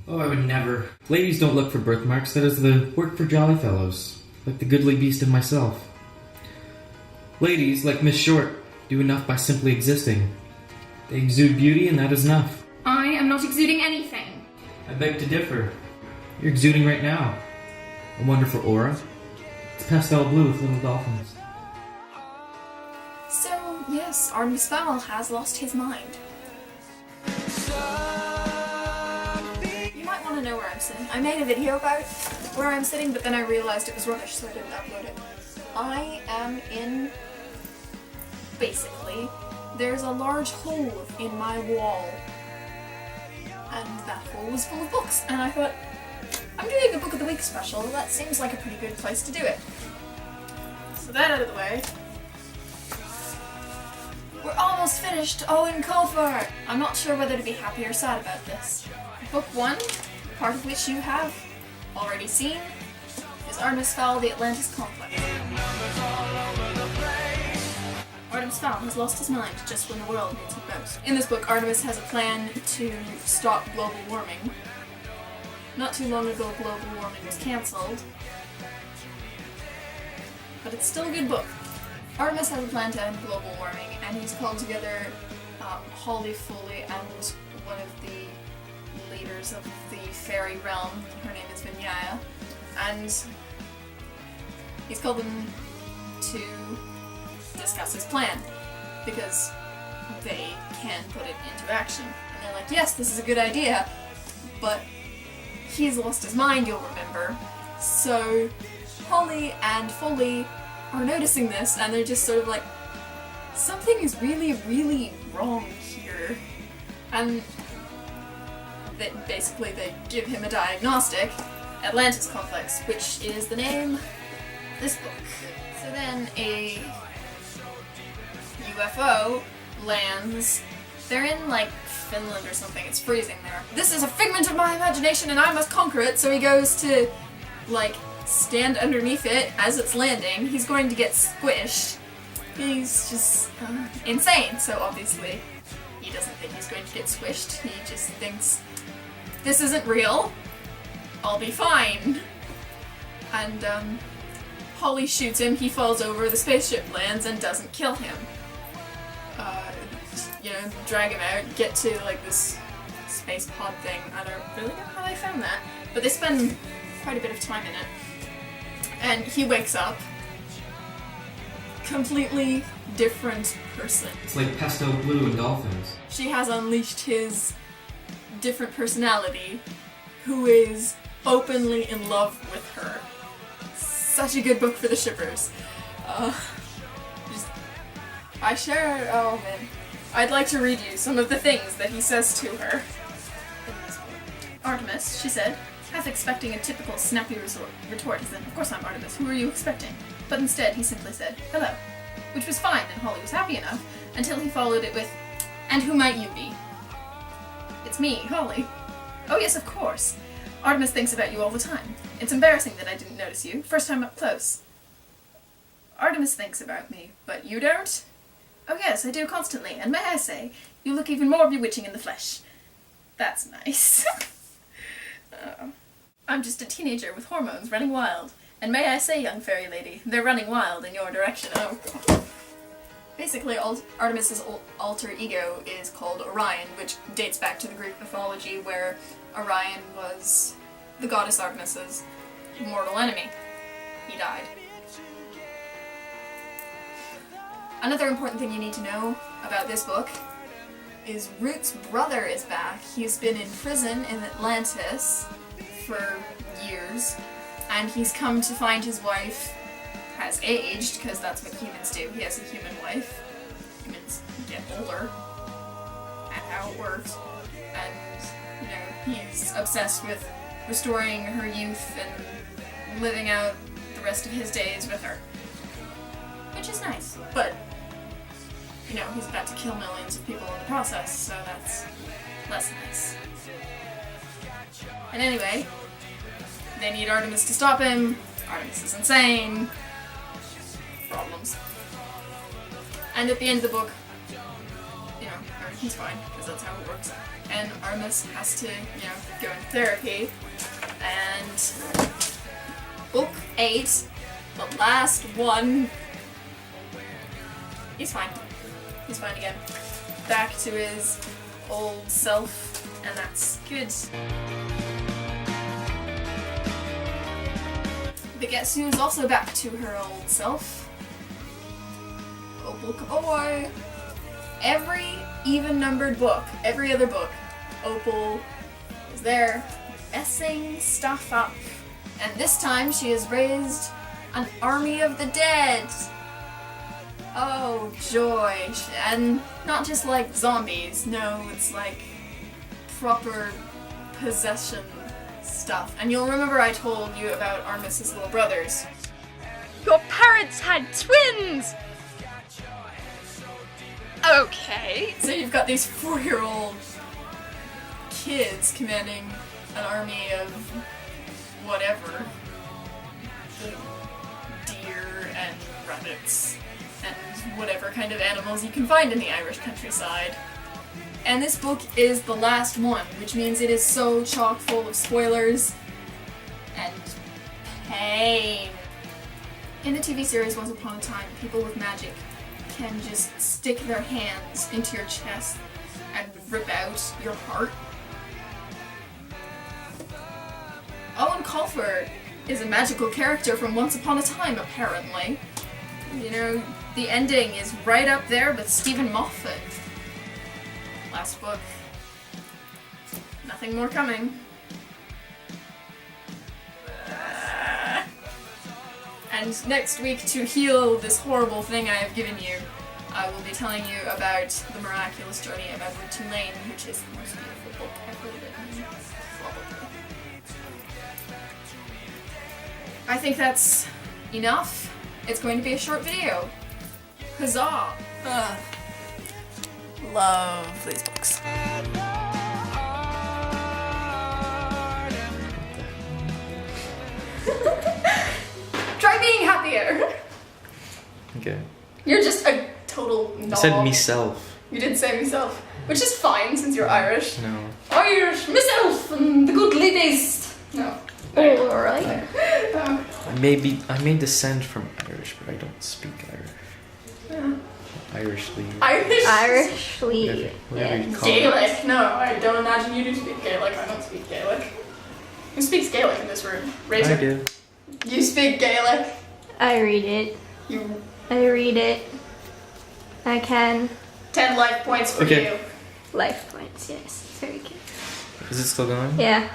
Oh, I would never. Ladies don't look for birthmarks. That is the work for jolly fellows, like the goodly beast and myself. Ladies, like Miss Short, do enough by simply existing. They exude beauty, and that is enough. I am not exuding anything. I beg to differ. You're exuding right now. A wonderful aura. It's pastel blue with little dolphins. So, yes, Artemis Fowl has lost his mind. You might want to know where I'm sitting. I made a video about where I'm sitting, but then I realized it was rubbish, so I didn't upload it. I am in... basically, there's a large hole in my wall. And that hole was full of books, and I thought, I'm doing a Book of the Week special, that seems like a pretty good place to do it. So that out of the way. We're almost finished, Eoin Colfer! I'm not sure whether to be happy or sad about this. Book 1, part of which you have already seen, is Artemis Fowl, the Atlantis Complex. Artemis Fowl has lost his mind just when the world needs him most. In this book, Artemis has a plan to stop global warming. Not too long ago, global warming was cancelled, but it's still a good book. Artemis has a plan to end global warming, and he's called together Holly Foley and one of the leaders of the fairy realm. Her name is Vinyaya, and he's called them to discuss his plan, because they can put it into action. And they're like, yes, this is a good idea, but he's lost his mind, you'll remember. So Holly and Foley are noticing this, and they're just sort of like, something is really, really wrong here. And basically they give him a diagnostic, Atlantis Complex, which is the name of this book. So then a UFO lands. They're in like Finland or something, it's freezing there. This is a figment of my imagination and I must conquer it, so he goes to like stand underneath it as it's landing. He's going to get squished. He's just insane, so obviously he doesn't think he's going to get squished. He just thinks, this isn't real, I'll be fine. And Holly shoots him, he falls over, the spaceship lands and doesn't kill him. You know, drag him out, get to like this space pod thing. I don't really know how they found that, but they spend quite a bit of time in it. And he wakes up, completely different person. It's like pastel blue and dolphins. She has unleashed his different personality, who is openly in love with her. Such a good book for the shippers. Oh man. I'd like to read you some of the things that he says to her. Artemis, she said, half expecting a typical snappy retort as in, of course I'm Artemis, who are you expecting? But instead he simply said, hello. Which was fine, and Holly was happy enough, until he followed it with, and who might you be? It's me, Holly. Oh yes, of course. Artemis thinks about you all the time. It's embarrassing that I didn't notice you, first time up close. Artemis thinks about me, but you don't? Oh yes, I do constantly, and may I say, you look even more bewitching in the flesh. That's nice. I'm just a teenager with hormones running wild. And may I say, young fairy lady, they're running wild in your direction. Oh god. Basically, Artemis's alter ego is called Orion, which dates back to the Greek mythology, where Orion was the goddess Artemis's mortal enemy. He died. Another important thing you need to know about this book is Root's brother is back. He's been in prison in Atlantis for years, and he's come to find his wife has aged, because that's what humans do. He has a human wife. Humans get older. That's how it works. And, you know, he's obsessed with restoring her youth and living out the rest of his days with her. Which is nice, but, you know, he's about to kill millions of people in the process, so that's less nice. And anyway, they need Artemis to stop him. Artemis is insane. Problems. And at the end of the book, you know, He's fine, because that's how it works. And Artemis has to, go in therapy. And book 8, the last one, he's fine. He's fine again. Back to his old self, and that's good. But guess who's also back to her old self? Opal Kaboy. Every even-numbered book, every other book, Opal is there, messing stuff up. And this time she has raised an army of the dead. Oh, joy. And not just like zombies, no, it's like proper possession stuff. And you'll remember I told you about Artemis's little brothers. Your parents had twins! Okay. So you've got these 4-year-old kids commanding an army of whatever. Deer and rabbits and whatever kind of animals you can find in the Irish countryside. And this book is the last one, which means it is so chock full of spoilers and pain. In the TV series Once Upon a Time, people with magic can just stick their hands into your chest and rip out your heart. Eoin Colfer is a magical character from Once Upon a Time, apparently. The ending is right up there with Stephen Moffat. Last book. Nothing more coming. And next week, to heal this horrible thing I have given you, I will be telling you about the miraculous journey of Edward Tulane, which is the most beautiful book ever written. Probably. I think that's enough. It's going to be a short video. Huzzah! Love these books. Try being happier. Okay. You're just a total knob. I said meself. You did say myself, which is fine since you're Irish. No. Irish, myself, and the good ladies. No. Alright. I may descend from Irish, but I don't speak Irish. Yeah. Irishly. Irishly. Whatever you call it. Gaelic. No, I don't imagine you do speak Gaelic. I don't speak Gaelic. Who speaks Gaelic in this room? Raise I your- do. You speak Gaelic. I read it. I read it. I can. 10 life points for Okay. you. Life points, yes. Very good. Is it still going? Yeah.